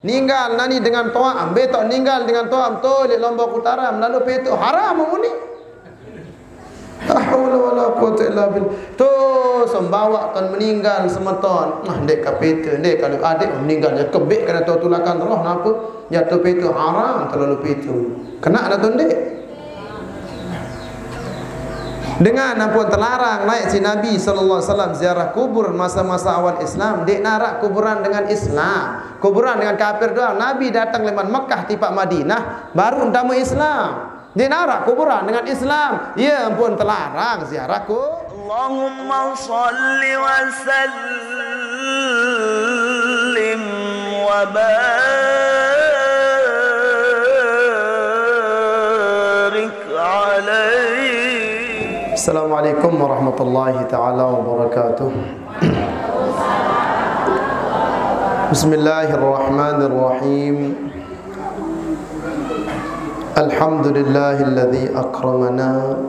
Ninggal nani dengan toa, betok ninggal dengan toa tolik Lombok Utara lalu petu haram muni. La haula wala quwwata illa billah. Tu sembawa kan meninggal semeton. Nah dek kapita, dek kalau adik meninggal ya kebek kena tulakan roh napa? Jatuh petu haram terlalu petu. Kena dah tu dek. Dengan ampun terlarang naik si Nabi sallallahu alaihi wasallam ziarah kubur masa-masa awal Islam, dek narak kuburan dengan Islam. Kuburan dengan kafir doang. Nabi datang leman Mekah tipak Madinah baru undama Islam. Dek narak kuburan dengan Islam. Ya ampun terlarang ziarah ku. Allahumma shalli wa sallim wa barik alaihi. Assalamualaikum warahmatullahi taala wabarakatuh. Bismillahirrahmanirrahim. Alhamdulillahilladzi akramana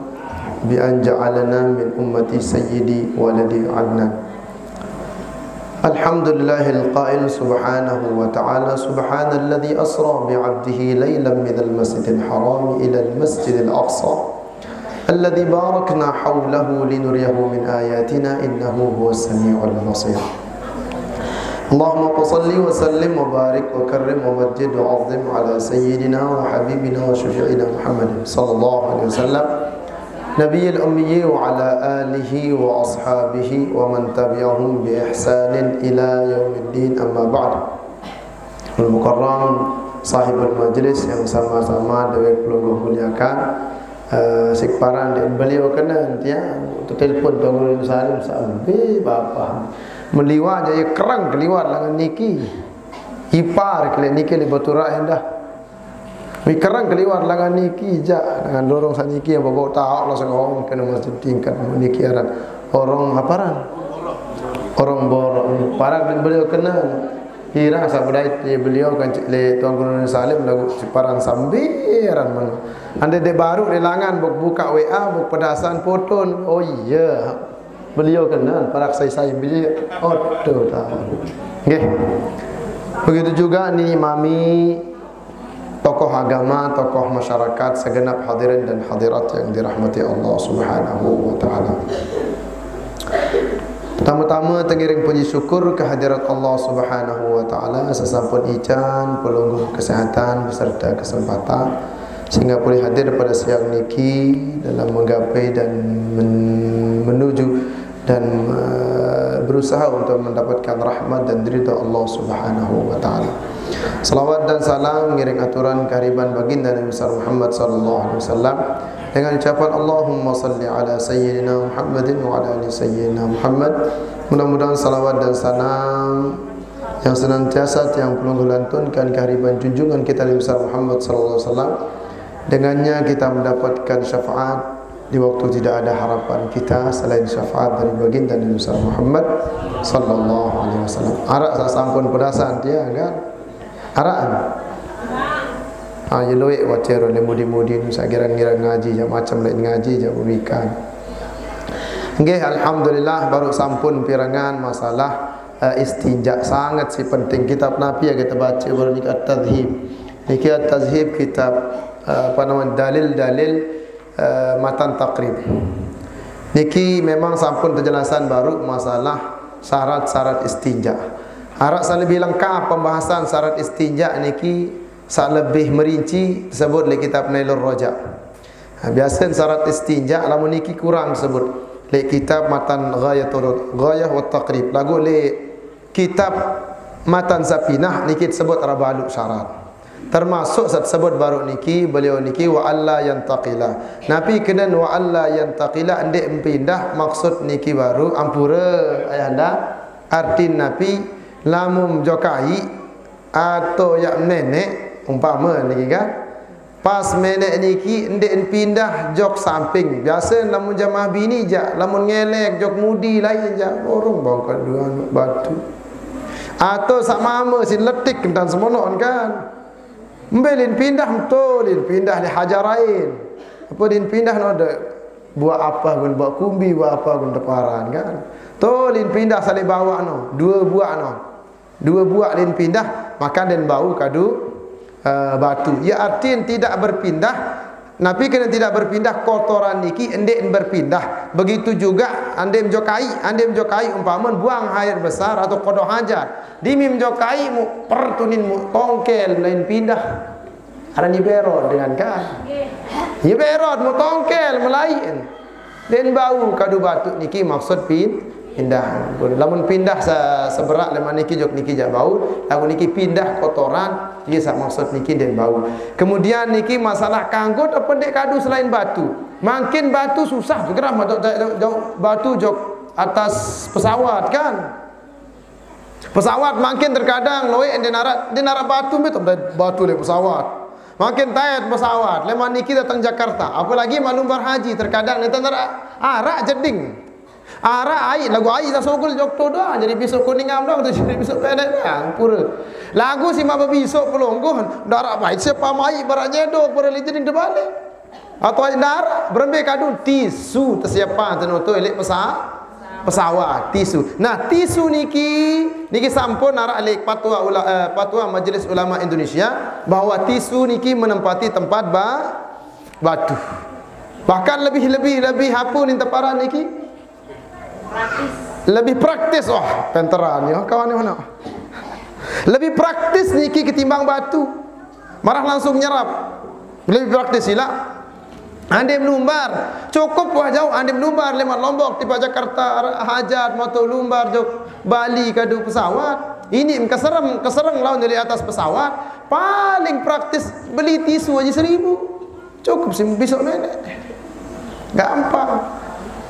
bi an ja'alana min ummati sayyidi waladi Adnan. Alhamdulillahil qail subhanahu wa ta'ala subhanalladzi asra bi 'abdihi laylan minal masjidil haram ila al masjidil aqsa الذي باركنا حوله لنريه من آياتنا إنه هو السميع البصير. اللهم صل وسلم وبارك وكرم ومجد وعظم على سيدنا وحبيبنا وشفيعنا محمد صلى الله عليه وسلم نبي الأمي وعلى آله وأصحابه ومن تبعهم بإحسان إلى يوم الدين. أما بعد. المكرم صاحب المجلس yang sama-sama dewe pelungguh muliakan sikparan dan beliau kena dia telefon Tuan Salim sampai bapa meliwat je kerang keliwat langan niki ipar kele niki le batura hendah mi kerang keliwat langan niki ja dengan dorong saniki yang bawa tahu lah sengong kena masjid tingkat niki aran orang aparan orang borong parang dan beliau kena kira sabdai beliau kan le Tuan Guru Salim lagu siparan sambiran mana ande de baru de langan buka WA buk pedasan foton. Oh iya beliau kenal parak saya beliau oto tahu nggih. Begitu juga ni mami tokoh agama, tokoh masyarakat, segenap hadirin dan hadirat yang dirahmati Allah Subhanahu wa taala. Pertama-tama tengiring puji syukur kehadirat Allah Subhanahu wa taala sesampun ijan pelungguh kesehatan beserta kesempatan sehingga boleh hadir pada siang niki dalam menggapai dan menuju dan berusaha untuk mendapatkan rahmat dan ridha Allah Subhanahu wa taala. Salawat dan salam mengiring aturan kehariban baginda Nabi besar Muhammad sallallahu alaihi wasallam dengan ucapan Allahumma salli ala sayyidina Muhammadin wa ala ali sayyidina Muhammad. Mudah-mudahan salawat dan salam yang senantiasa yang pelungguh lantunkan kehariban junjungan kita Nabi besar Muhammad sallallahu alaihi wasallam. Dengannya kita mendapatkan syafaat di waktu tidak ada harapan kita selain syafaat dari baginda Nabi besar Muhammad sallallahu alaihi wasallam. Arak sak sampun pedasan dia kan. Araan. Yeloik watero le mudi-mudi nu sagiran-giran ngaji jam macam lain ngaji jam umikan. Nggih alhamdulillah baru sampun pirangan masalah istinja sangat si penting kitab Nabi yang kita baca baru ni at-tadhhib. Niki at-tadhhib kitab apa nama dalil-dalil matan taqrib. Niki memang sampun penjelasan baru masalah syarat-syarat istinja. Arak lebih lengkap pembahasan syarat istinja niki lebih merinci disebut oleh kitab Nailur Raja. Biasa syarat istinja lamun niki kurang disebut oleh kitab matan Ghayah wa Taqrib. Lagu oleh kitab matan Sapinah niki disebut rabalu syarat. Termasuk sebut baru niki beliau niki wa alla yantaqila. Nabi kena wa alla yantaqila ndek pindah maksud niki baru ampura ayanda arti Nabi lamun jokai atau yak nenek umpama niki kan pas menek niki ndek pindah jok samping biasa lamun jamaah bini jak lamun ngelek jok mudi lain jak orang bawa dua batu atau sak mama sin letik kentan semono kan mbelin pindah mtolin pindah di hajarain apa din pindah no de buat apa gun buat kumbi buat apa gun deparan kan tolin pindah sale bawa no dua buah lin pindah maka den bau kadu batu. Ya artian tidak berpindah. Nabi kena tidak berpindah kotoran niki endek berpindah. Begitu juga ande menjokai umpama buang air besar atau qada hajat. Di menjokai mu pertunin mu tongkel lain pindah. Ada ni berod dengan kan. Ya berod mu tongkel melain. Den bau kadu batu niki maksud pindah. Lamun pindah seberak lemah niki jok niki jak bau. Lamun niki pindah kotoran, dia sak maksud niki den bau. Kemudian niki masalah kanggut apa dek kadu selain batu. Makin batu susah geram batu jok atas pesawat kan. Pesawat makin terkadang loe den narat batu betul batu le pesawat. Makin tayat pesawat. Lemah niki datang Jakarta, apalagi malum berhaji terkadang neta arak jeding. Ara ai lagu ai tak sokol jok to dah jadi besok kuning am dah jadi besok pendek dah pura lagu si maba besok pelonggoh darak baik siapa mai barak nyedok pura lijin de balik atau ai darak berembe kadun tisu tersiapa tenoto elek pesawat tisu. Nah tisu niki sampun narak elek fatwa Majelis Ulama Indonesia bahwa tisu niki menempati tempat batu. Bahkan lebih apa ni temparan niki lebih praktis. Penteran ya kawan ni mana lebih praktis niki ketimbang batu, marah langsung nyerap. Lebih praktis sila ande menumbar cukup wah jauh ande menumbar lewat Lombok tiba Jakarta hajat motor lumbar jauh Bali kadu pesawat ini kesereng lawan dari atas pesawat paling praktis beli tisu aja 1.000 cukup sih besok nenek gampang.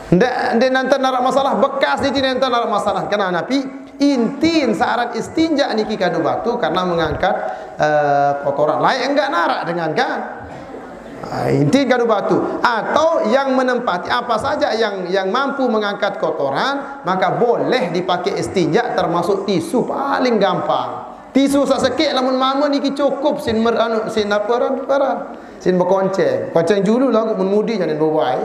Ndak nanti narak masalah bekas ni nanti narak masalah kena napi intin syarat istinja niki kadu batu karena mengangkat kotoran lain enggak narak dengan kan intin kadu batu atau yang menempati apa saja yang mampu mengangkat kotoran maka boleh dipakai istinja termasuk tisu paling gampang. Tisu sak sekek lamun mama niki cukup sin sin aparan sin berkonceng julu lagu menmudi jangan bawai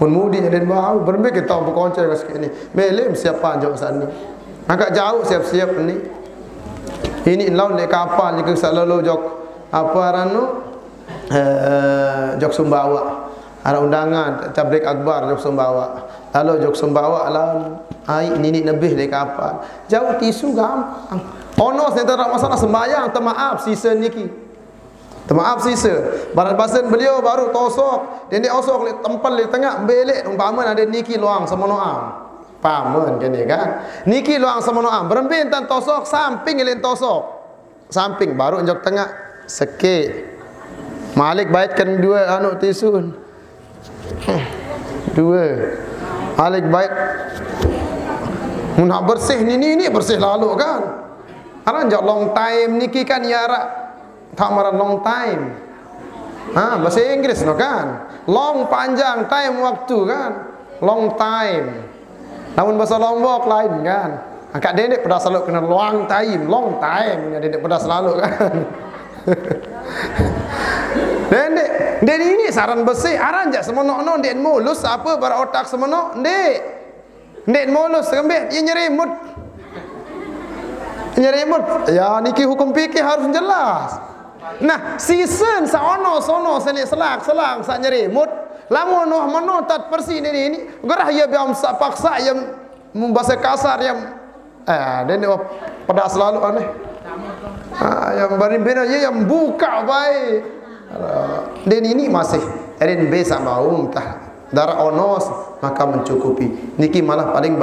mudi jadi bau berbe kita berkonceng sikit ni melem siapa jauh sana agak jauh siap-siap ni ini laun le kapal ni selalu jok apa ranu jok Sumbawa ada undangan tablik akbar jok Sumbawa lalu jok Sumbawa laun ai nini lebih le kapal jauh tisu gampang ono sentara masalah sembahyang maaf season niki maaf sisa barat basen beliau baru tosok dan dia osok le tempel le tengah belek umpama ada niki luang semono am pamen kan ya kan niki luang semono am berembe entan tosok samping le tosok samping baru njok tengah sekek malik baitkan dua anu tisun dua malik bait mun bersih ni bersih lalu kan aran njok long time niki kan yara tamaran long time. Bahasa Inggris no kan. Long panjang, time waktu kan. Long time. Namun bahasa Lombok lain kan. Angkat dedek pada selalu kena long time, long time. Dedek pada selalu kan. Dedek ini saran besi aran jak semono ndek mulus apa bara otak semono ndek. Ndek mulus kembet ia nyeremut. Ya niki hukum fikih harus jelas. Nah, season saono sono senik selak sak nyeremut. Lamun noh menotat persi ini gerah ya biam sak paksa yang membahasa kasar yang dan pada selalu aneh. Yang berimbena ya yang buka baik. Dan ini masih erin besa mau tah darah onos maka mencukupi. Niki malah paling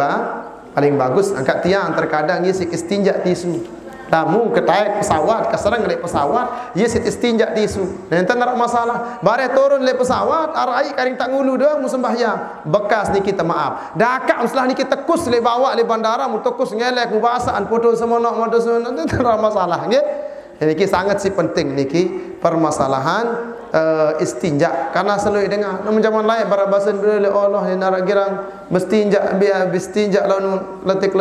bagus angkat tiang terkadang ia istinja tisu. Namun ketaik pesawat, keserang lek pesawat, ia sit istinja tisu. Nanti nak masalah. Bare turun lek pesawat, arai karing tak ngulu doang sembahyang. Bekas ni kita maaf. Dakak setelah ni kita tekus lek bawa lek bandara, mu tekus ngelek mu basaan foto semono nanti tak masalah nggih. Niki sangat si penting niki permasalahan istinja karena selalu dengar namun zaman lain para bahasan bila Allah yang nak girang bestinja biar bestinja lalu letik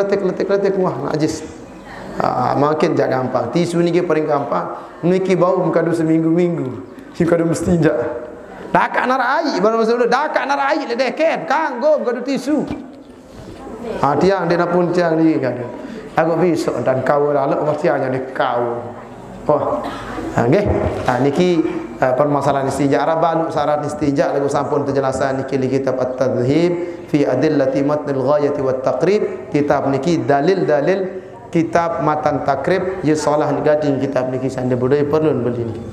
wah najis. Makin jak gampang. Tisu ni ke paling gampang. Niki bau mengadu seminggu-minggu. Si kadu mestinja. Dakak narai baru masa dulu dakak narai le deket kanggo mengadu tisu. Tiang dia pun tiang ni kadu. Aku besok dan kau lalu mestinya ni kau. Oh. Nggih. Niki permasalahan istijah balu syarat istijah lagu sampun penjelasan niki li kitab At-Tadhhib fi adillati matnil ghayati wat taqrib. Kitab niki dalil-dalil kitab matan takrib ye salah gading kitab niki sande budaya perlu beli niki.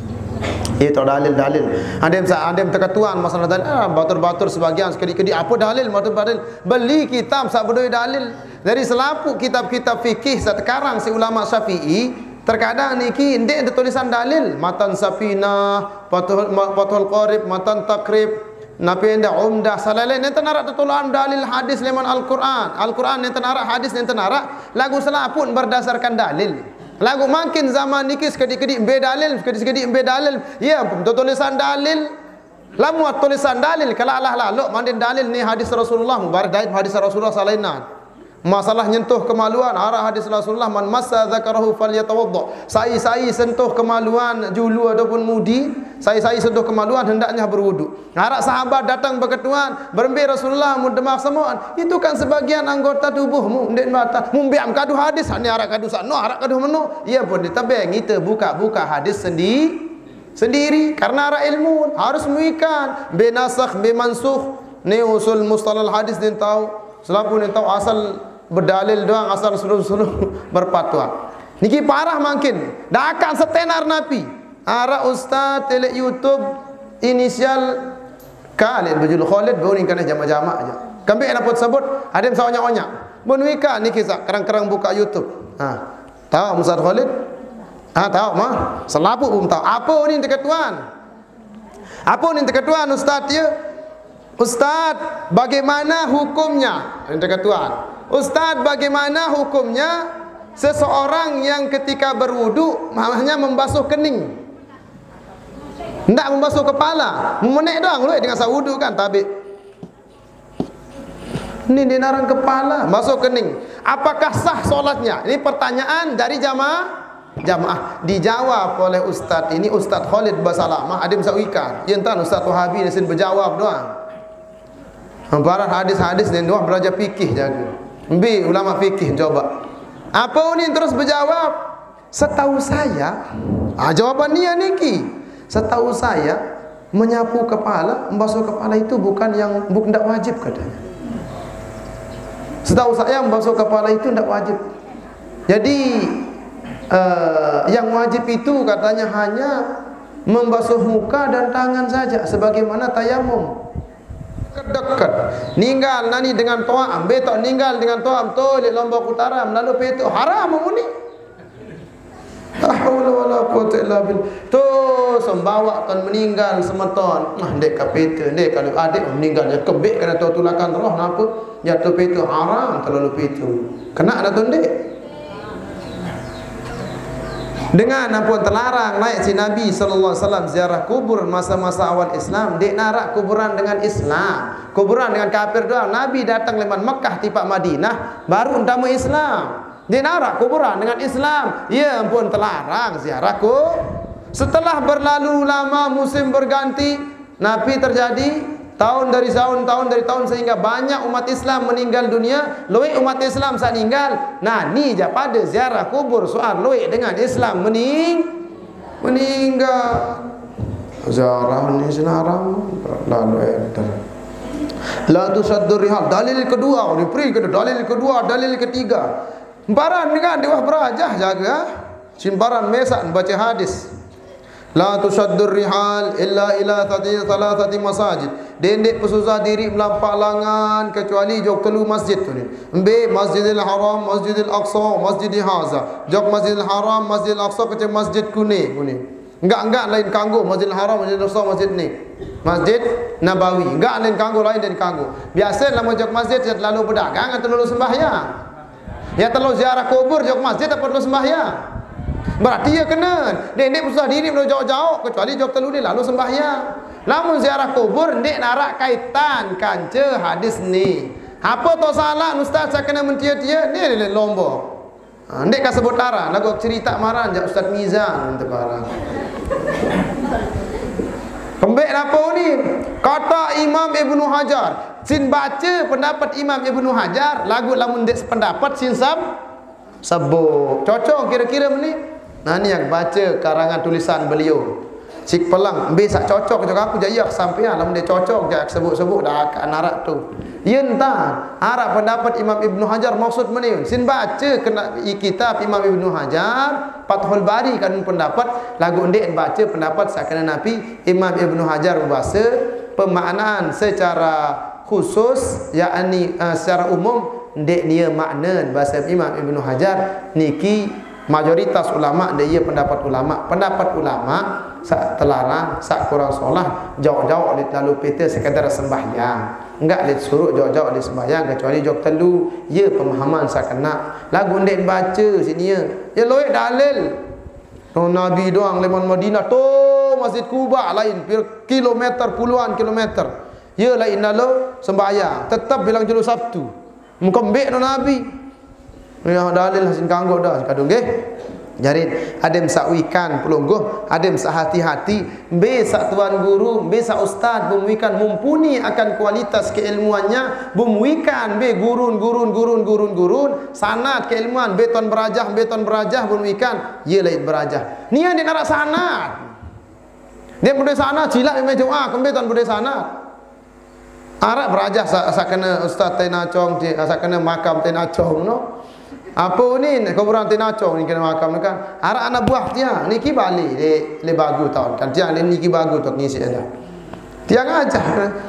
Itu dalil-dalil. Adem terketuan masalah dalil. Batur-batur sebagian sekali-kali apa dalil batur-batur. Beli kitab sak budaya dalil. Dari selapu kitab-kitab fikih sekarang si ulama Syafi'i terkadang niki ndek ada tulisan dalil, matan Safinah, Fathul Qarib, matan Takrib, napi ndak umdah salalain enten narak tutulan dalil hadis leman Al-Qur'an. Al-Qur'an enten narak hadis enten narak lagu selapun berdasarkan dalil. Lagu makin zaman niki sekedi-kedi embe dalil, sekedi-kedi embe dalil. Ya, tulisan dalil. Lamu tulisan dalil kalau Allah lalu mandin dalil ni hadis Rasulullah mubarak dait hadis Rasulullah salainan. Masalah nyentuh kemaluan arah hadis Rasulullah man massa dzakarahu falyatawadda. Sai sentuh kemaluan julu ataupun mudi, sai sentuh kemaluan hendaknya berwudu. Arah sahabat datang berketuan, berembe Rasulullah mudemak semua. Itu kan sebagian anggota tubuhmu, ndek mata. Mumbiam kadu hadis hani arah kadu sano, arah kadu menu. Ia pun ditabeng kita buka hadis sendiri karena arah ilmu harus muikan be nasakh be mansukh ni usul mustalahal hadis din tahu. Selapu ni tahu asal berdalil doang asal suruh berfatwa. Niki parah makin. Dah akan setenar napi. Ara ustaz tele YouTube inisial Khalid bajul Khalid bau ni kana jama-jama aja. Kambe ana pot sebut ada sawanya-onya. Menuika niki sak kerang-kerang buka YouTube. Tahu Ustaz Khalid? Tahu mah. Selapu belum tahu. Apa ni ketuan? Apa ni ketuan ustaz dia? Ustaz, bagaimana hukumnya? Yang ketuan. Ustaz, bagaimana hukumnya seseorang yang ketika berwudu hanya membasuh kening, tidak membasuh kepala, memenek doang lu dengan wudu kan tabik. Ini dinarang kepala, basuh kening. Apakah sah solatnya? Ini pertanyaan dari jamaah dijawab oleh Ustaz ini Ustaz Khalid Basalamah Adim Sawikan. Yang tahu Ustaz Wahabi ni berjawab doang. Hamparan hadis-hadis dan doang belajar fikih jaga. Bi ulama fikih coba. Apa ni terus berjawab? Setahu saya, jawaban dia niki. Setahu saya menyapu kepala, membasuh kepala itu bukan tidak wajib katanya. Setahu saya membasuh kepala itu tidak wajib. Jadi yang wajib itu katanya hanya membasuh muka dan tangan saja sebagaimana tayamum. Dekat ninggal nani dengan toam betok ninggal dengan toam tolik Lombok Utara lalu petok haram muni. La haula wala quwwata illa billah. Tu sembawakan meninggal semeton. Ndek kapete ndek kalau adik meninggal ya kebek kena tulakan roh napa? Ya tu petok haram terlalu petok. Kena ada tu ndek. Dengan ampun terlarang naik si Nabi sallallahu alaihi wasallam ziarah kubur masa-masa awal Islam, dek narak kuburan dengan Islam. Kuburan dengan kafir doang. Nabi datang leman Mekah tipak Madinah baru entamu Islam. Dek narak kuburan dengan Islam. Ya ampun terlarang ziarahku. Setelah berlalu lama musim berganti, Nabi terjadi tahun dari tahun sehingga banyak umat Islam meninggal dunia. Luik umat Islam saat meninggal. Nah ni je pada ziarah kubur soal luik dengan Islam meninggal. Ziarah ni senaram lalu la tusaddur rihal. Dalil kedua, dalil kedua, dalil ketiga. Baran dengan Dewa Berajah jaga. Simbaran mesak baca hadis. La tusaddur rihal illa ila thalathati masajid. Dendek pesusah diri melampak langan kecuali jok telu masjid tu ni. Embe Masjidil Haram, Masjidil Aqsa, Masjidil Haza. Jok Masjidil Haram, Masjidil Aqsa ke Masjid kuning. Enggak lain kanggo Masjidil Haram, Masjidil Aqsa, Masjid ni. Masjid Nabawi. Enggak lain kanggo lain dari kanggo. Biasa lama jok masjid lalu berdagang atau lalu sembahyang. Ya terlalu ziarah kubur jok masjid apa lalu sembahyang. Berarti ya kena. Dek susah diri belum jauh-jauh kecuali jawab telu ni lalu sembahyang. Namun ziarah kubur dek narak kaitan kanca hadis ni. Apa tu salah ustaz saya kena mentia-tia ni Lombok. Dek ka sebut arah lagu cerita maran jak Ustaz Mizan untuk barang. Kembek apa ni? Kata Imam Ibnu Hajar. Sin baca pendapat Imam Ibnu Hajar lagu lamun dek sependapat sin Sebut. Cocok kira-kira ni. Nah ni yang baca karangan tulisan beliau. Cik pelang besak cocok juga aku jaya sampai lah dia cocok jak sebut-sebut dah akan arak tu. Yen tak arak pendapat Imam Ibnu Hajar maksud meniun. Sin baca kena kitab Imam Ibnu Hajar Fathul Bari kan pendapat lagu ndek baca pendapat sakana Nabi Imam Ibnu Hajar bahasa pemaknaan secara khusus yakni secara umum ndek dia makna bahasa Imam Ibnu Hajar niki mayoritas ulama dia pendapat ulama sak terlarang sak kurang solat jauh-jauh lalu peta sekadar sembahyang enggak let suruh jauh-jauh di sembahyang kecuali jok telu ya pemahaman sak kena lagu ndek baca sini ya loe dalil Nabi doang lemon Madinah tu Masjid Kuba lain kilometer puluhan kilometer ya lain lalu sembahyang tetap bilang julu Sabtu mengkembek Nabi ya dalil hasin kanggo dah kadung nggih. Jadi adem sakwikan pelungguh, adem sahati-hati, be sak tuan guru, be sak ustaz bumuikan mumpuni akan kualitas keilmuannya, bumuikan be gurun sanad keilmuan beton berajah bumuikan, ye lain berajah. Nia dia nak sanad. Dia budaya sanad silap memang doa ke beton budaya sanad. Arab berajah sakana ustaz tenacong, sakana makam tenacong no. Apa ni kuburan tenacong ni kena makam ni kan. Arak anak buah dia niki balik le bagu tahun kan. Tiang le niki bagu tok ngisi ada. Tiang aja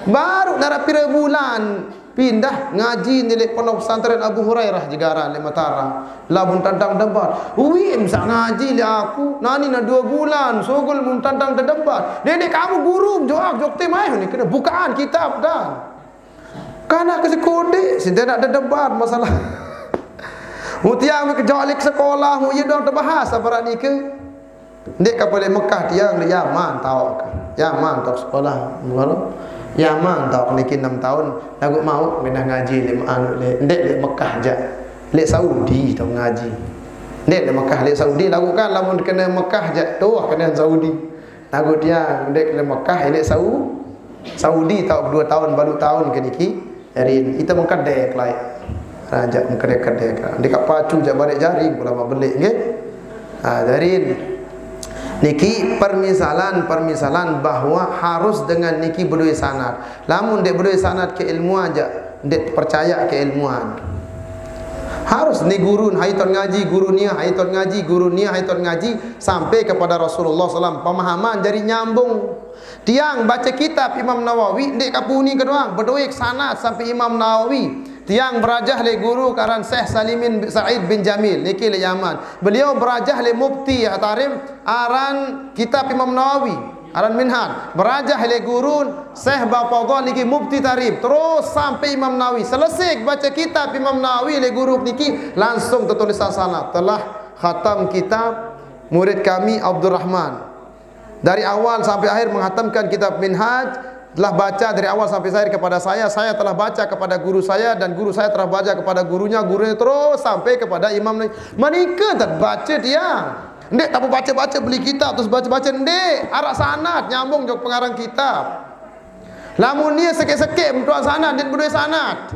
baru nara pira bulan pindah ngaji ni le pondok pesantren Abu Hurairah Jegara le Mataram. Labun tantang debat. Uim sak ngaji le aku. Nani na 2 bulan sogol mun tantang debat. Dede kamu guru jawab jok temai ni kena bukaan kitab dan. Kana ke sekode sinten nak debat masalah. Mutiang ke jalik sekolah mu ye dong terbahas apa ni ke ndek kapal Mekah tiang le Yaman tau ke Yaman tok sekolah baru Yaman tau niki 6 tahun lagu mau pindah ngaji le anu le ndek le Mekah ja le Saudi tau ngaji ndek le Mekah le Saudi lagu kan lamun kena Mekah ja tu kena Saudi lagu tiang ndek le Mekah le Saudi tau 2 tahun baru tahun ke niki jadi kita mengkedek lai raja mengkedek-kedek dekat pacu jak balik jaring pula mak belik nggih. Dari niki permisalan bahawa harus dengan niki berdua sanad. Lamun dek berdua sanad keilmuan aja, dek percaya keilmuan. Harus ni gurun haiton ngaji gurunia haiton ngaji sampai kepada Rasulullah SAW pemahaman jadi nyambung. Tiang baca kitab Imam Nawawi dek kapuni kedoang berdua sanad sampai Imam Nawawi. Tiang berajah le guru karan Syekh Salimin Said bin Jamil niki le Yaman. Beliau berajah le mufti Tarim aran kitab Imam Nawawi, aran Minhaj. Berajah le guru Syekh Bafadhal niki mufti Tarib. Terus sampai Imam Nawawi. Selesai baca kitab Imam Nawawi le guru niki langsung tertulisan sanad. Telah khatam kitab murid kami Abdul Rahman. Dari awal sampai akhir menghatamkan kitab Minhaj. Telah baca dari awal sampai akhir kepada saya telah baca kepada guru saya dan guru saya telah baca kepada gurunya terus sampai kepada Imam Manika tak baca dia. Ndek tak baca beli kitab terus baca ndek arak sanad nyambung jok pengarang kitab. Lamun dia sekek-sekek mentuan sanad dan berdua sanad.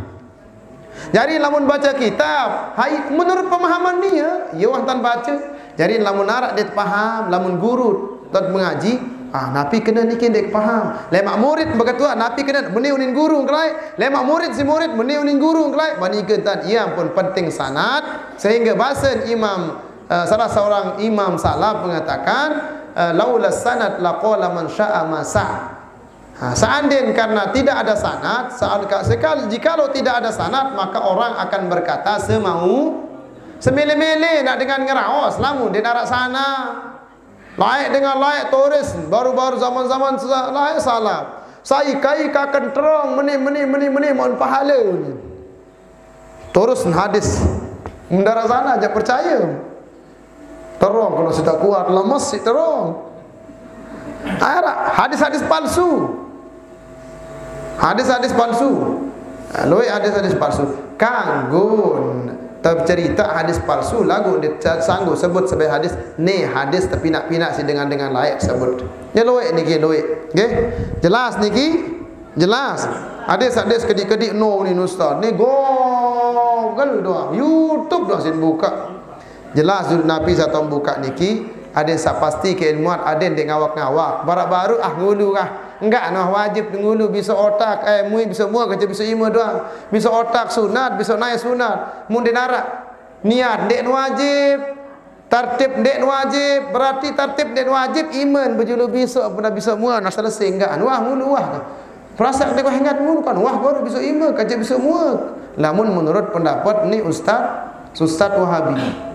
Jadi lamun baca kitab, menurut pemahaman dia, ya wantan baca. Jadi lamun arak dia faham, lamun guru tak mengaji napi kena niki dek faham. Lemak murid berkata napi kena meniunin guru kelai. Lemak murid si murid meniunin guru kelai. Manikeun tan ia pun penting sanad sehingga bahasa Imam salah seorang imam salaf mengatakan laula sanad laqala man syaa ma sa'. Seandainya karena tidak ada sanad, jikalau tidak ada sanad maka orang akan berkata semau semele-mele nak dengan ngeraos lamun dia narak sana. Layak dengan layak turis baru-baru zaman-zaman layak salah. Saya kai kakan terang meni mohon pahala ni. Terus hadis mendara sana aja percaya. Terang kalau sudah kuat lemas si terang. Hadis-hadis palsu. Hadis-hadis palsu. Loi hadis-hadis palsu. Kanggun tercerita hadis palsu lagu dia sanggup sebut sebagai hadis ni hadis tapi nak pinak si dengan layak sebut ya loe niki loe nggih jelas niki jelas hadis kedik-kedik no ni ustaz ni Google doang YouTube doang sin buka Jelas duduk Nabi satu buka niki, ada yang sak pasti keilmuan, ada yang ngawak-ngawak. Baru-baru ngulu kah? Enggak, nah wajib ngulu bisa otak, mui bisa mua kerja bisa ima doang. Bisa otak sunat, bisa naik sunat. Mun dinarak niat dek wajib, tartib dek wajib, berarti tartib dek wajib iman berjulu bisa pun bisa mua nak selesai enggak. Wah ngulu wah. Perasaan dia ingat ngulu kan wah baru bisa ima kerja bisa mua. Namun menurut pendapat ni Ustaz Wahabi.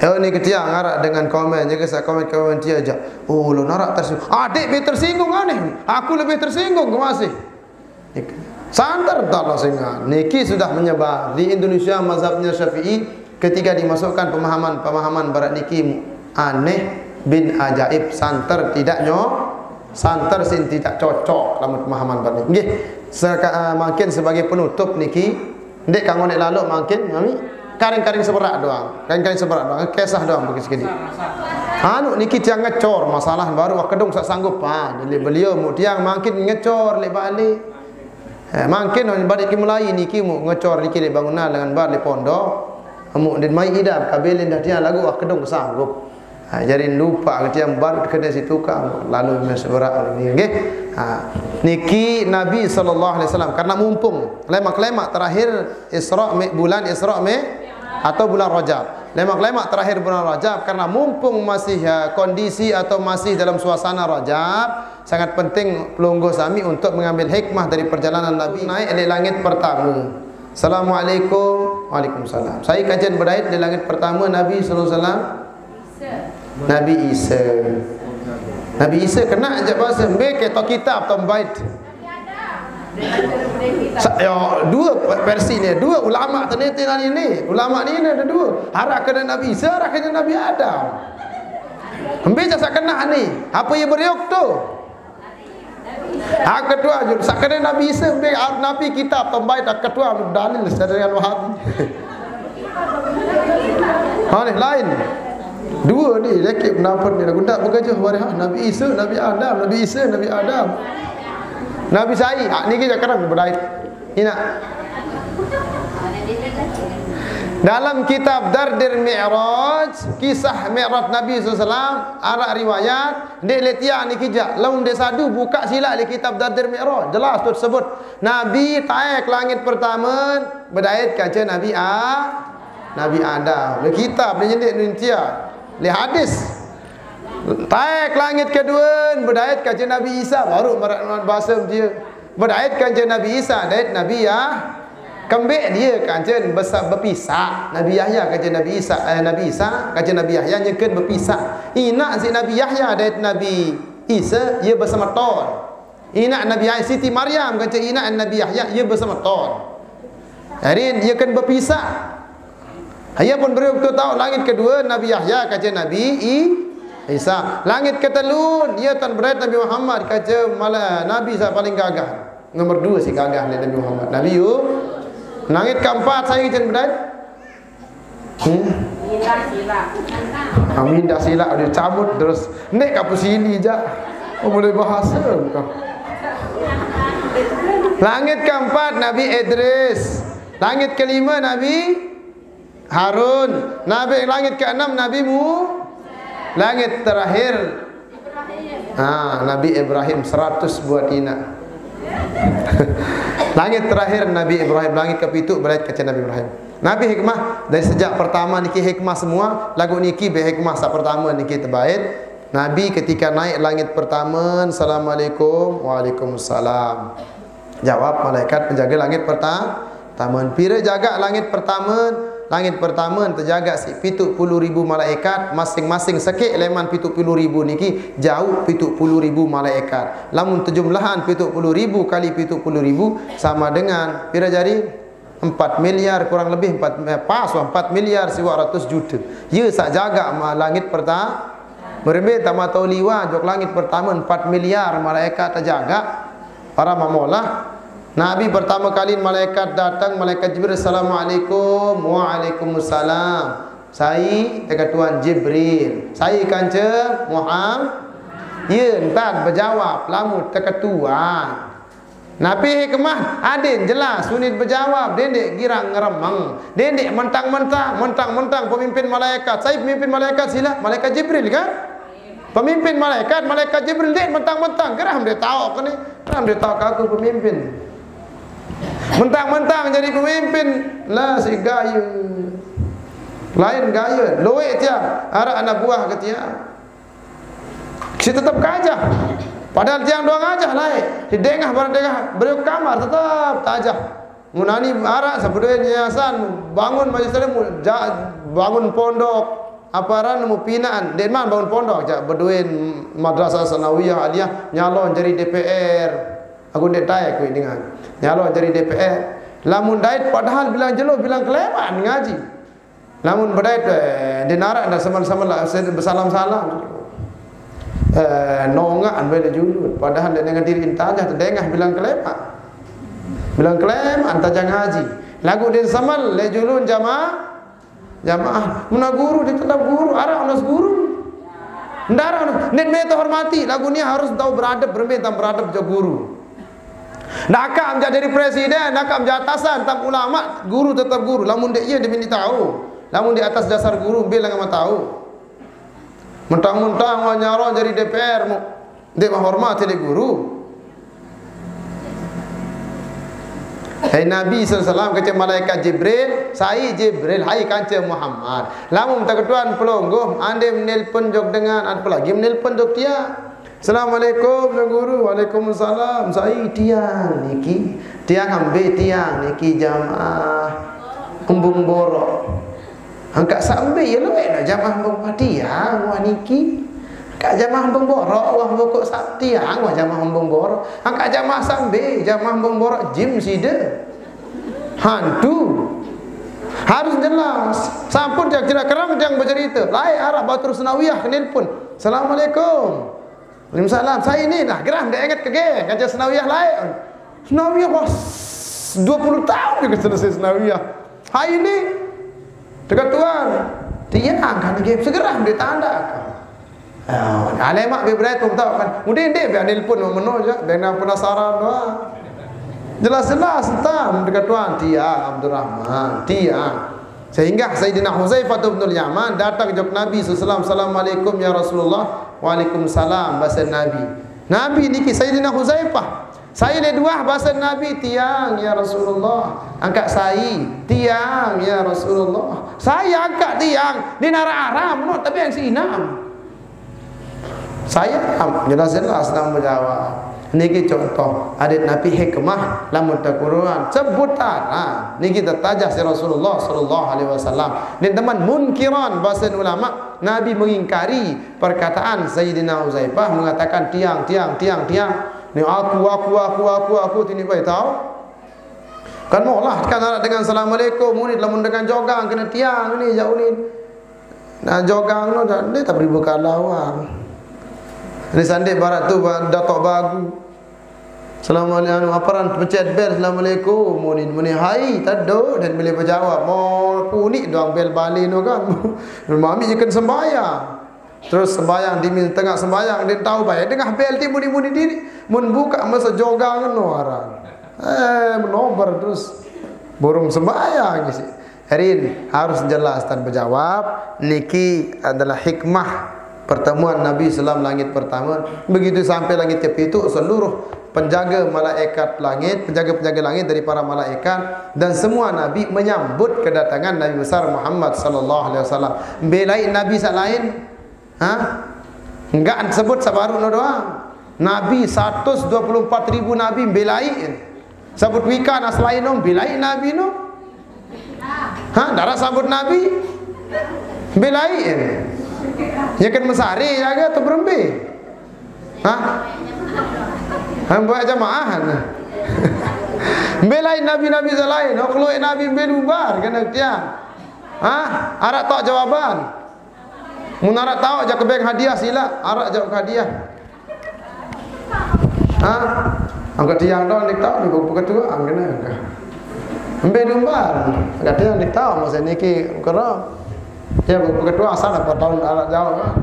Ni ketia ngarak dengan komen, jaga saya komen dia aja. Oh, lo narak tersinggung. Adik lebih tersinggung aneh. Aku lebih tersinggung ke masih. Santar tak lah sehingga. Niki sudah menyebar di Indonesia mazhabnya Syafi'i ketika dimasukkan pemahaman barat niki aneh bin ajaib santar tidak santar sin tidak cocok dalam pemahaman barat niki. Nggih, makin sebagai penutup niki, ndek kang onek lalu makin kami karing-karing seberak doang. Kisah doang begitu segini. Niki tiang ngecor masalah baru kedung sak sanggup beliau mu tiang makin ngecor le balik. Makin balik ki mulai niki mu ngecor niki le bangunan dengan bar le pondok. Mu den mai idam kabelin dah tiang lagu kedung sanggup. Jadi lupa tiang bar kena situ ka lalu seberak nggih. Niki Nabi sallallahu alaihi wasallam karena mumpung lemak-lemak terakhir bulan Isra atau bulan Rajab. Lemak-lemak terakhir bulan Rajab karena mumpung masih kondisi atau masih dalam suasana Rajab, sangat penting pelungguh sami untuk mengambil hikmah dari perjalanan Nabi naik di langit pertama. Assalamualaikum. Waalaikumsalam. Saya kajian berdait di langit pertama Nabi sallallahu alaihi wasallam. Nabi Isa kena aja bahasa mbek atau kitab atau bait. Dua versi ni, dua ulama ternyata ini. Ulama ni ada dua. Harak kena Nabi Isa, harak kena Nabi Adam. Mbek sak kena ni. Apa yang beriok tu? Hak kedua sak kena Nabi Isa, mbek Nabi kitab atau bait kedua dalil secara Wahabi. Lain. Dua ni lekip pendapat ni aku tak bergajah barah Nabi Isa, Nabi Adam, Nabi Isa, Nabi Adam. Nabi saya ni kita kadang berdait. Ina. Dalam kitab Dardir Mi'raj, kisah Mi'raj Nabi SAW, arah riwayat, dek letia ni kijak. Laun dek sadu buka sila di kitab Dardir Mi'raj. Jelas tu sebut Nabi taik langit pertama berdait kaca Nabi Adam. Di kitab ni jendik nintia. Lihat hadis. Taik langit kedua berdait kaca Nabi Isa baru bahasa dia. Berdait kaca Nabi Isa, dait Nabi kembek dia kaca berpisah. Nabi Yahya kaca Nabi Isa, Nabi Isa kaca Nabi Yahya nyekeun berpisah. Inak si Nabi Yahya dait Nabi Isa ia bersama ton. Inak Nabi Yahya Siti Maryam kaca inak Nabi Yahya ia bersama ton. Hari dia kan berpisah. Hayya pun beri waktu tahu langit kedua Nabi Yahya kaca Nabi Isa. Langit ketelun dia tan berat Nabi Muhammad kaca Nabi saya paling gagah. Nomor 2 si gagah Nabi Muhammad. Nabi langit keempat saya izin berat. Amin dah silap dia cabut terus nek kat sini je. Boleh bahasa kau. Langit keempat Nabi Idris. Langit kelima Nabi Harun. Langit ke-6 Nabi Langit terakhir Nabi Ibrahim 100 buat ina. Langit terakhir Nabi Ibrahim. Langit ke-7 berat kaca Nabi Ibrahim. Nabi hikmah dari sejak pertama niki hikmah semua. Lagu niki be hikmah sa pertama niki terbaik. Nabi ketika naik langit pertama, Assalamualaikum. Waalaikumsalam. Jawab malaikat penjaga langit pertama. Pira jaga langit pertama. Langit pertama terjaga si 70,000 malaikat, masing-masing sekik leman 70,000 niki jauh 70,000 malaikat. Lamun terjumlahan 70,000 kali 70,000 sama dengan pira jari 4 miliar kurang lebih 4 miliar 100 juta. Ye sak jaga langit pertama. Merembet tama tauliwa jok langit pertama 4 miliar malaikat terjaga. Para mamolah Nabi pertama kali malaikat datang, malaikat Jibril, Assalamualaikum. Waalaikumsalam. Saya dekat Tuan Jibril. Saya kanca Muhammad. Ya, entar berjawab lamu dekat Tuan. Nabi hikmah adin jelas sunit berjawab dendek girang ngeremang dendek mentang-mentang pemimpin malaikat. Saya pemimpin malaikat sila malaikat Jibril kan? Pemimpin malaikat Jibril dek mentang-mentang geram dia tahu kan ni. Geram dia tahu aku pemimpin. Mentang-mentang jadi pemimpin lah si gaya. Lain gaya, loe tiang arah anak buah ke tiang. Si tetap kajah. Padahal tiang doang aja lain. Di dengah barang dengah beliau kamar tetap tajah. Munani arah sebetulnya yayasan bangun majlis taklim bangun pondok aparan mu pinaan deman bangun pondok aja berduin madrasah sanawiyah aliyah nyalon jadi DPR. Aku ndek tay aku dengan nyalon jadi DPR. Lamun dait padahal bilang jelo bilang keleman ngaji. Lamun berdait denara dah sama-sama bersalam-salam. Nongan bela julut padahal dia dengan diri intajah terdengah bilang kelemak antajah ngaji lagu dia samal le julun jamaah muna guru dia tetap guru arah onas guru ndara net meta hormati lagu ni harus tahu beradab berminta beradab jo guru nak am jadi presiden nak am jadi atasan tam ulama guru tetap guru lamun dia dia minta tahu lamun di atas dasar guru bilang sama tahu. Mentang-mentang nyaro jadi DPR mu dia menghormati guru. Hai Nabi SAW kata malaikat Jibril, saya Jibril, hai kanca Muhammad. Lamun tak ketuan pelonggoh, ande menelpon jok dengan apa lagi menelpon jok dia. Assalamualaikum guru. Waalaikumsalam. Saya tiang niki, tiang ambil tiang niki jamaah umbung borok. Angkat sambil ya lu nak jamaah hambung tiang wah niki. Angkat jamaah hambung borok wah pokok sak tiang wah jamaah hambung borok. Angkat jamaah sambil jamaah hambung borok jim sida. Hantu. Harus jelas. Sampun jak tidak kerang yang bercerita. Lai arah Batur Senawiyah nelpon. Assalamualaikum. Waalaikumsalam. Saya ini lah geram dia ingat ke geng kaca Senawiyah lain. Senawiyah wah 20 tahun juga selesai Senawiyah. Hai ini dekat tuan tiang kan game segera dia tanda alemak beberat pun tahu kan mudin dia biar nelpon meno je dengan penasaran doang jelas-jelas entam dekat tuan tiang Abdurrahman tiang sehingga Sayyidina Huzaifah bin Yaman datang ke Nabi sallallahu Assalamualaikum ya Rasulullah. Waalaikumsalam bahasa Nabi niki Sayyidina Huzaifah. Saya le dua bahasa Nabi tiang ya Rasulullah. Angkat saya tiang ya Rasulullah. Saya angkat tiang di nara aram no tapi yang sinam. Saya jelas-jelas nak menjawab. Niki contoh adat Nabi hikmah lamun takuruan sebutan niki tertajah si Rasulullah sallallahu alaihi wasallam. Dan teman munkiran bahasa ulama Nabi mengingkari perkataan Sayyidina Huzaifah mengatakan tiang. Ni aku tini baik tahu. Kan maulah kan dengan assalamualaikum munit lamun dengan jogang kena tiang ni jauh ni. Nah jogang no dia tak beri bekal lawang. Ni sandek barat tu datok bagu. Assalamualaikum aparan pencet bel assalamualaikum muni hai tado dan boleh berjawab mau kunik doang bel balik no kan. Mami je kan sembahyang. Terus sembahyang di tengah sembahyang dia tahu baik tengah bel ti muni diri mun buka masa jogang no arang. Menobar terus burung sembahyang sih. Hari ini harus jelas dan berjawab. Niki adalah hikmah pertemuan Nabi SAW langit pertama. Begitu sampai langit ke-7 seluruh penjaga malaikat langit, penjaga-penjaga langit dari para malaikat dan semua nabi menyambut kedatangan Nabi besar Muhammad sallallahu alaihi wasallam. Belain nabi lain enggak sebut sabaru no doang. Nabi 124.000 nabi belain. Sebut wika nas lain no belain nabi no. Darah sambut nabi belain. Ya kan mesari jaga atau berembe? Buat jamaahan. Belain nabi-nabi lain, kalau nabi belubar kena tiang. Arak tak jawaban. Mun arak tahu aja kebeng hadiah sila, arak jawab hadiah. Angkat tiang doang dik tahu di buku ketua angkena. Belubar, angkat tiang dik tahu masa niki kerang. Ya buku ketua asal apa tahun arak jawab.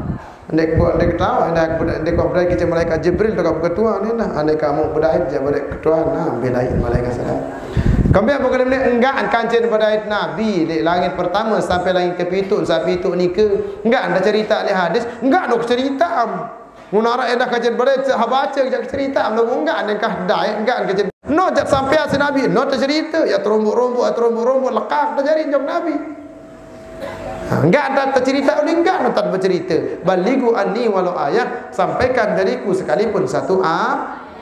Ndek tahu ndek berdai kita malaikat Jibril tu ketua ni nah andai kamu berdai je berdai ketua nah belain malaikat salam. Kami apa kena ni enggak kancen berdai Nabi di langit pertama sampai langit ke-7 sampai itu ni ke enggak ada cerita di hadis enggak nak cerita munara edah kancen berdai baca jak cerita am enggak nekah dai enggak kancen no jak sampai as Nabi no cerita ya terombok lekak dah jari jom Nabi. Enggak ada cerita ni enggak tak bercerita. Balighu anni walau ayat, sampaikan dariku sekalipun satu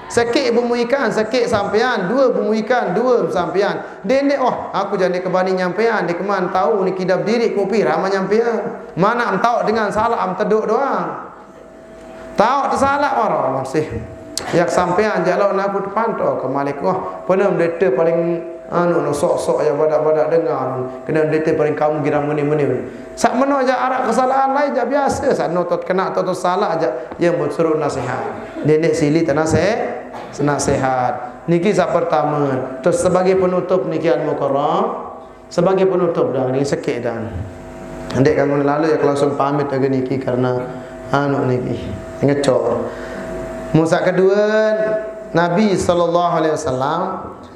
sekik bumu ikan, sekik sampean, dua bumu ikan, dua sampean. Dendek aku jadi kebani nyampean, di keman tahu ni kidap diri kopi ramah nyampean. Mana am tahu dengan salah am teduk doang. Tahu tersalah orang masih. Yak sampean jalan aku terpantau ke Malik. Pernah deta paling no sok-sok ya badak-badak dengar kena deta paling kamu girang meni-meni sak meno aja arak kesalahan lain aja biasa sak no tot kena tot salah aja yang bersuruh nasihat nenek sili tanah nasihat niki sak pertama terus sebagai penutup niki al-mukarram sebagai penutup dah ni sekek dah ndek kanggo lalu ya langsung pamit lagi niki karena niki ngecor musa kedua Nabi SAW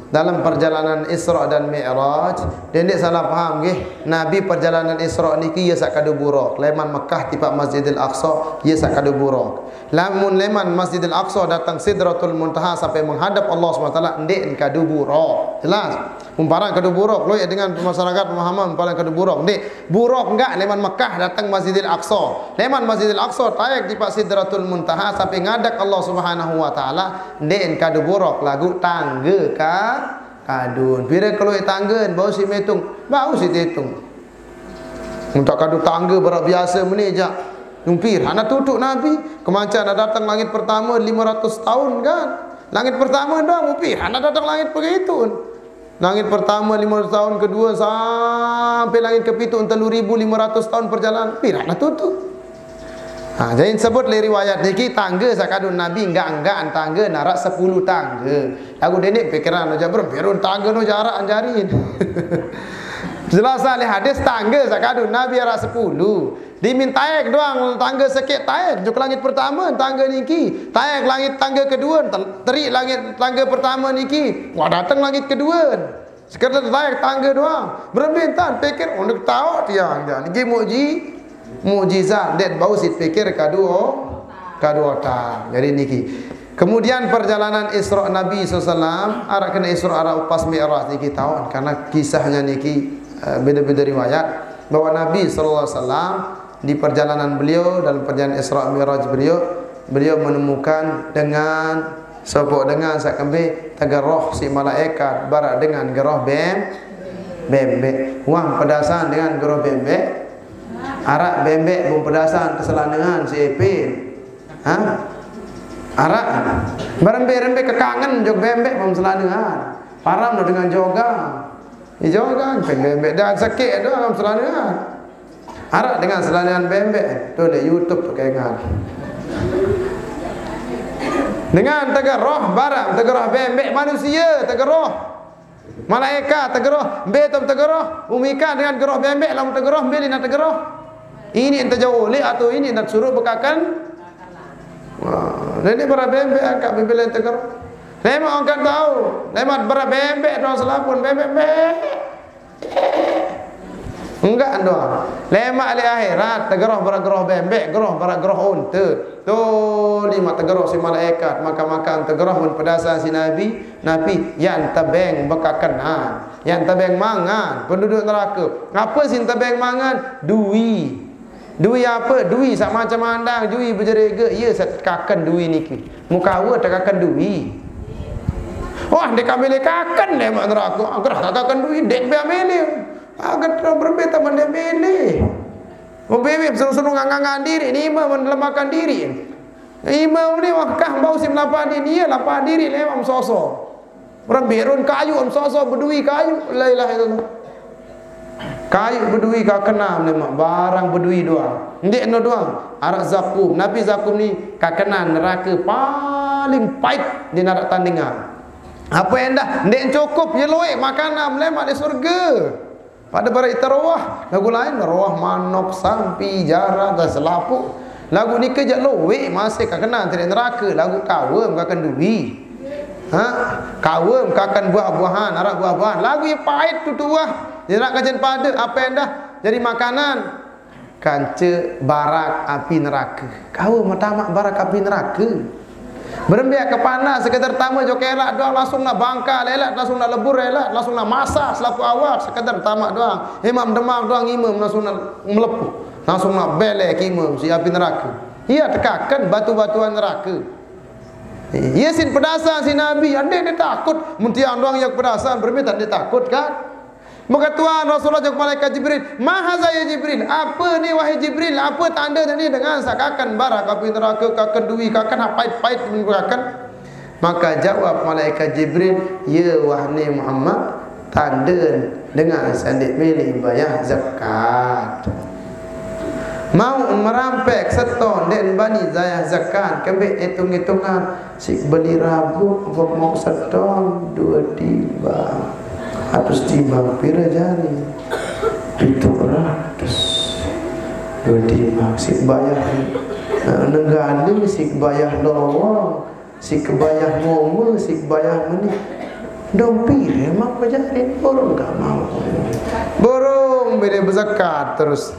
dalam perjalanan Isra dan Mi'raj, dendek salah faham nggih. Nabi perjalanan Isra niki ya sakadu buruk. Leman Mekah tiba Masjidil Aqsa ya sakadu buruk. Lamun leman Masjidil Aqsa datang Sidratul Muntaha sampai menghadap Allah SWT ndek kadu buruk. Jelas. Umparan kadu buruk loy dengan masyarakat pemahaman umparan kadu buruk. Ndek buruk enggak leman Mekah datang Masjidil Aqsa. Leman Masjidil Aqsa tayak tiba Sidratul Muntaha sampai ngadak Allah Subhanahu wa taala ndek kadu buruk lagu tangga ka kadun. Bila kalau tangga bau si metung, bau si tetung. Untuk kadu tangga berat biasa menejak. Numpir, anak tutuk Nabi. Kemancan ada datang langit pertama 500 tahun kan. Langit pertama dah mumpir, anak datang langit begitu. Langit pertama 500 tahun, kedua sampai langit ke-7 3,500 tahun perjalanan. Pir anak tutuk. Jadi sebut le riwayat niki tangga sakadun Nabi enggak tangga narak 10 tangga. Aku denek pikiran aja berperun tangga no jarak anjarin. Jelas le hadis tangga sakadun Nabi arak 10. Dimintaek doang tangga sekit taek juk langit pertama tangga niki. Taek langit tangga kedua, terik langit tangga pertama niki. Wah datang langit kedua. Sekedar taek tangga doang. Berbentan pikir untuk tahu tiang dia. Niki mukjizat det bau sit pikir kadu otak. Jadi niki. Kemudian perjalanan Isra Nabi SAW arah kena Isra arah pas Mi'raj niki tahu karena kisahnya niki beda-beda riwayat bahwa Nabi SAW di perjalanan beliau dalam perjalanan Isra Mi'raj beliau menemukan dengan sopok dengan sakembe tagarroh si malaikat barak dengan gerah bembek wang pedasan dengan gerah bembek arak bembek bung pedasan keselanangan si Epin arak berembe-rembe kekangen jog bembek bung selanangan param dengan jogang jogang bembek dan sakit doang selanangan arak dengan selanangan bembek tu di YouTube tu kaingan dengan tegeroh barang tegeroh bembek manusia tegeroh malaikat tegeroh betum tegeroh umika dengan geroh bembek lam tegeroh beli nak tegeroh ini ente jauh oleh atau ini nak suruh bekakan ini bara bembek angkat bembek lain tegeroh lemak angkat tahu lemak bara bembek doang selapun bembek enggak doang lemak le akhirat tegeroh bara geroh bembek geroh bara geroh unta tu lima tegeroh si malaikat maka tegeroh pun pedasan si Nabi yang tabeng bekakan yang tabeng mangan penduduk neraka apa sih tabeng mangan duwi apa duwi sak macam mandang duwi berjerega ya sekakan duwi niki muka awak tekakan duwi wah dek ambil kakan lemak neraka gerah kakan duwi dek be ambil agar berbeda mendemele membebek seru-seru ngangangan diri ni imam melemahkan diri imam ni wakah bau sim lapar diri dia lapar diri lewam sosok orang berun kayu sosok berdui kayu la ilaha illallah kayu berdui ka kenam lemak barang berdui doang ndek no doang arak zakum Nabi zakum ni ka kenan neraka paling pahit di neraka tandingan apa endah ndek cukup ye loek makanan lemak di surga. Pada bara itarawah lagu lain rawah manok sampi jarah dan selapuk Lagu ni kejak lowe masih kau kenal tidak neraka. Lagu kawam kau akan duwi. Kawam kau akan buah-buahan, arak buah-buahan. Lagu yang pahit tu tuah. Dia nak kajian pada apa yang dah jadi makanan. Kanca barak api neraka. Kawam matamak barak api neraka. Berembiak ke panas sekedar tamu jok elak doang langsung nak bangka elak, langsung nak lebur elak, langsung nak masak selaku awak sekedar tamak doang. Imam demam doang imam langsung nak melepuh. Langsung nak belek imam si api neraka. Ia tekakan batu-batuan neraka. Ia sin pedasan si Nabi, ande dia takut muntiang doang yang pedasan, bermi tak dia takut kan? Maka Tuhan Rasulullah jawab malaikat Jibril, "Mahaza ya Jibril? Apa ni wahai Jibril? Apa tanda ni dengan sakakan barak api neraka, kakan duwi, kakan pahit-pahit menggurakan?" Maka jawab malaikat Jibril, "Ya wahai Muhammad, tanda dengan sandik milik bayar zakat." Mau merampek seton dan bani zayah zakat, kembali hitung-hitungan si beli rabuk mau seton 2 timbang. 100 timbang pira jari 700 2 timbang si bayar negara si bayar lawang si bayar ngomong si bayar meni dong pira mak jari borong gak mau borong bila berzakat terus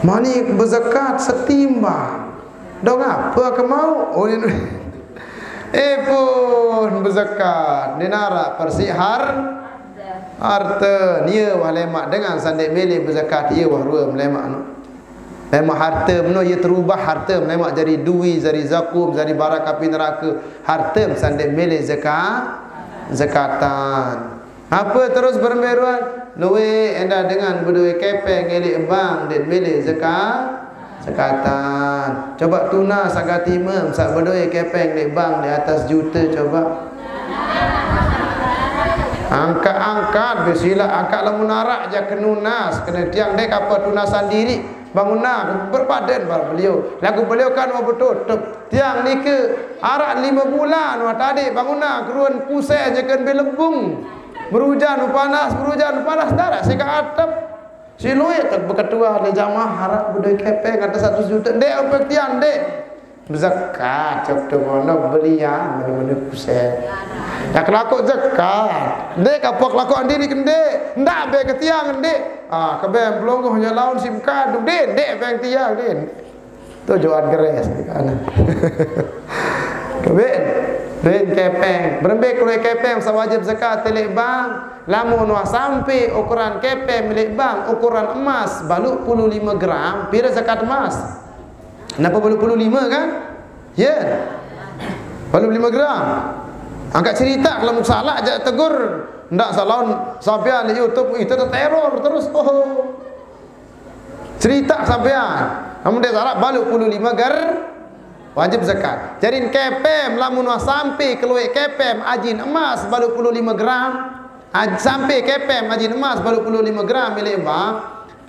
mani berzakat setimbang dong apa ke mau pun berzakat dinara persihar harta dia wah lemak dengan sandik milih berzakat dia wah rua melemak lemak harta meno ia terubah harta melemak jadi duwi jadi zakum jadi barak api neraka harta sandik milih zakatan apa terus bermeruan luwe enda dengan berdua kepeng elik bang dan milih zakatan. Coba tuna sagat imam sak berdoi kepeng di bank di atas juta coba. Angkat-angkat bersila angkat lamun arak ja kenunas kena tiang dek apa tunasan diri bangunah berpadan bar beliau. Lagu beliau kan mau betutup. Tiang ni ke arak 5 bulan wah tadi bangunah keruan pusai je kan belebung. Berujan panas darat sika atap. Si luye tak berketua di jamaah harap budaya kepeng atas 1 juta dek apa tiang dek berzakat cok tu mono belian mana-mana pusat dak lakuk zakat dek kapok lakuk diri kende ndak be ke tiang dek kebem pelonggoh nya laun sim kadu dek beng tiang den tujuan geres kan kebem ben kepeng berembek kuliah kepeng sawajib zakat telik bang lamun wah sampai ukuran kepeng milik bang ukuran emas balu 15 gram pira zakat emas kenapa balu 15 kan ya balu 5 gram angkat cerita kalau salah aja tegur ndak salon sampean di YouTube itu teror terus cerita sampean namun dia salah balu 15 gar wajib zakat. Jadi kepem lamun wah sampai keluar kepem ajin emas balu 15 gram. Sampai kepem ajin emas balu 15 gram milik bang.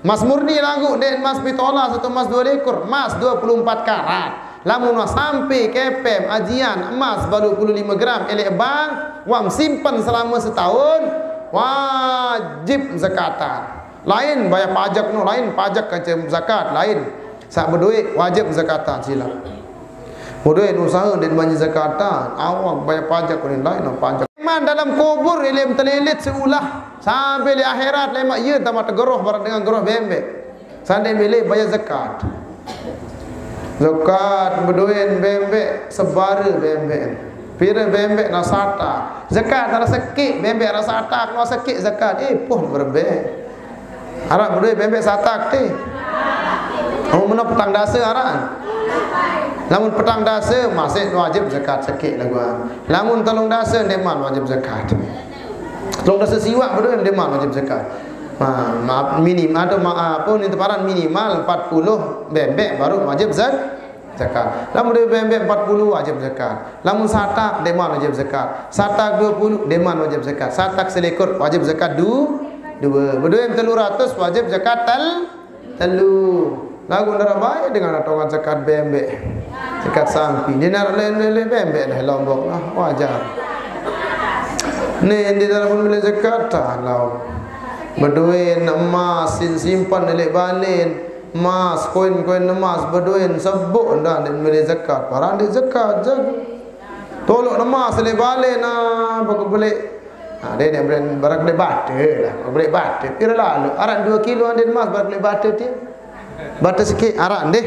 Mas murni lagu dan emas pitola satu emas 2 ekor, emas 24 karat. Lamun wah sampai kepem ajian emas balu 15 gram milik bang, wam simpan selama setahun wajib zakatan. Lain bayar pajak no, lain pajak kacem zakat lain. Sak berduit wajib zakatan sila. Bodoh usaha dan banyak zakatan, awak bayar pajak orang lain no pajak. Man dalam kubur ilmu terlilit seulah sampai di akhirat lemak ye tamat geroh barang dengan geroh bembek. Sandai milih bayar zakat. Zakat berduit bembek sebara bembek. Pira bembek nasata. Zakat ada sekik bembek nasata kalau sekik zakat pun berbek. Arab berduit bembek satak teh. Oh mana petang dasar aran. Lamun petang dasa masih wajib zakat sikit lah gua. Lamun tolong dasa deman wajib zakat. Tolong dasa siwak betul deman wajib zakat. Minimal atau apa ni teparan minimal 40 bembek baru wajib zakat. Lamun dia bembek 40 wajib zakat. Lamun satak deman wajib zakat. Satak 20 deman wajib zakat. Satak selekor wajib zakat 2. Berdua 300 wajib zakat telu. Lagu ndara baik dengan atongan zakat bembek. Zakat sampi. Dia nak lele bembek dah lombok lah wajar. Ni di dalam milih zakat lah. Berduit emas simpan delik balin emas, koin-koin emas berduit sebut dah dan beli zakat. Barang dia zakat je. Tolok emas balik nah baru boleh. Dia brand barang boleh butter lah. Boleh butter. Kira lalu arak 2 kilo ada emas barang boleh butter dia. Butter sikit arak deh.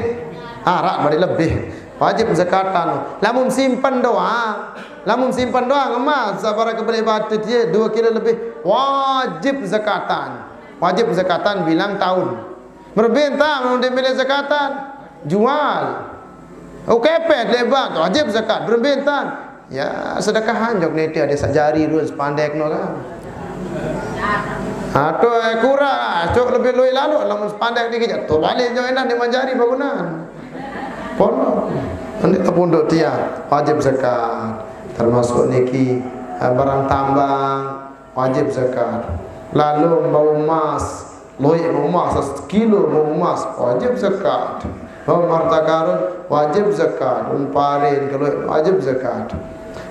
Arak balik lebih. Wajib zakatan. Lamun simpan doang. Lamun simpan doang emas barang boleh butter dia 2 kilo lebih. Wajib zakatan. Wajib zakatan bilang tahun. Berbentang mun dia milih zakatan. Jual. Kepet lebar wajib zakat berbentang. Ya sedekahan jok ni dia ada sajari dulu sepandai kena kan. Tu kurang cok lebih luai lalu lamun sepandai ni jatuh balik jok enak dia manjari bangunan. Pono. Andi tapunduk tiang wajib zakat. Termasuk niki barang tambang wajib zakat. Lalu bau emas, luai bau emas 1 kilo bau emas wajib zakat. Bau harta karun wajib zakat. Umparin kalau wajib zakat.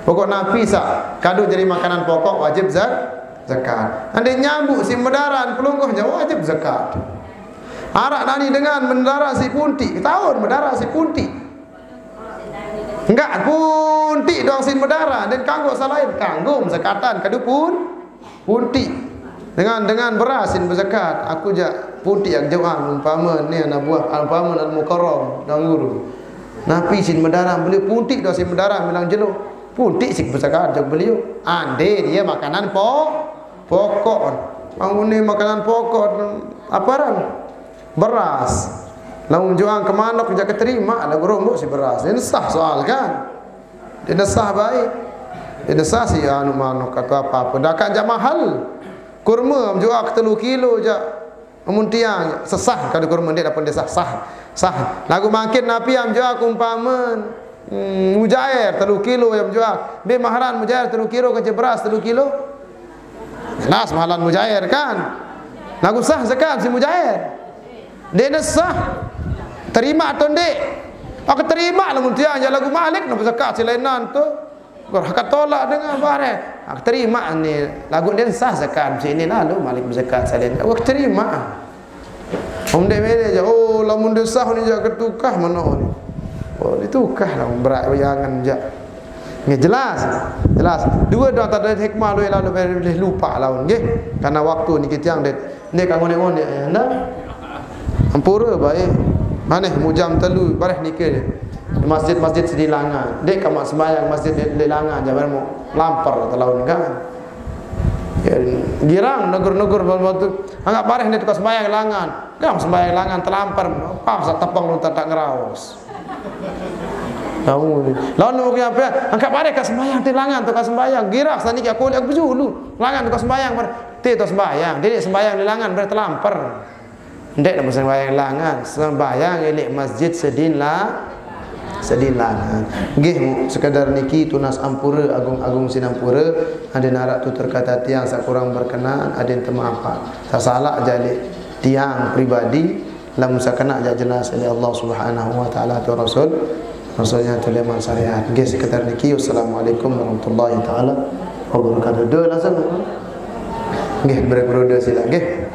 Pokok napi sah kadu jadi makanan pokok wajib zakat. Anda nyambuk si medaran pelungguhnya wajib zakat. Arak nani dengan mendarah si punti tahun mendarah si punti. Enggak punti doang si medarah dan kanggo salain kanggo zakatan kadu punti. Dengan beras sin berzakat. Aku jak punti yang jauhan umpama ni anak buah umpama al-mukarram dan guru. Napi sin medarah beli punti doang si medarah bilang jeluk. Punti sik berzakat jauh beliau. Ande dia makanan pokok. Ini makanan pokok aparan beras. Lamun juang ke manok jak keterima ada gerombok si beras. Ini sah soal kan. Dia sah baik. Dia sah si anu manok atau apa-apa. Dah kan jak mahal. Kurma jual 3 kilo jak amun tiang sesah kada kurma dia dapat dia sah. Lagu makin napi am jual kumpaman mujair 3 kilo yang jual. Be maharan mujair 3 kilo ke beras 3 kilo. Jelas mahalan mujair kan. Lagu sah zakat si mujair. Dia sah. Terima atau ndek? Aku terima lamun tiang ya lagu malik nak zakat silainan tu. Gor hak tolak dengan bare. Aku terima ni lagu dia sah zakat sini lalu malik zakat selain. Aku terima. Om dia mele je lamun dia sah ni jak ketukah mana ni. Ditukah lah berat bayangan je. Ni jelas. Dua dah tak ada hikmah lalu boleh lupa lawan nggih. Karena waktu ni kita yang ni kanggo ngone anda. Ampura baik. Maneh mujam telu bareh nikah dia. Masjid-masjid sedilangan. Dek kamak sembahyang masjid dilangan jangan mau lampar atau lawan kan. Ya, girang negur-negur waktu anggap bareh ni tukar sembahyang langan. Gam sembahyang langan terlampar. Apa sak tepang lu tak ngeraos. Tahu ni. Lawan mau ke apa? Angkat bareh ka sembahyang tilangan tukar sembahyang. Girak sani aku lihat bujulu. Langan tukar sembahyang bar. Ti tu sembahyang. Dia sembahyang dilangan bar terlampar. Ndek nak sembahyang langan. Sembahyang elek masjid sedinlah. Sedilangan. Nggih sekadar niki tunas ampura agung-agung sinampura ada narak tu terkata tiang sak kurang berkenan ada yang termaafkan. Tak salah jalik tiang pribadi lamun sakana jak jelas oleh Allah Subhanahu wa taala tu rasulnya tu leman syariat. Nggih sekadar niki assalamualaikum warahmatullahi taala wabarakatuh. Doa langsung. Nggih berdoa sila nggih.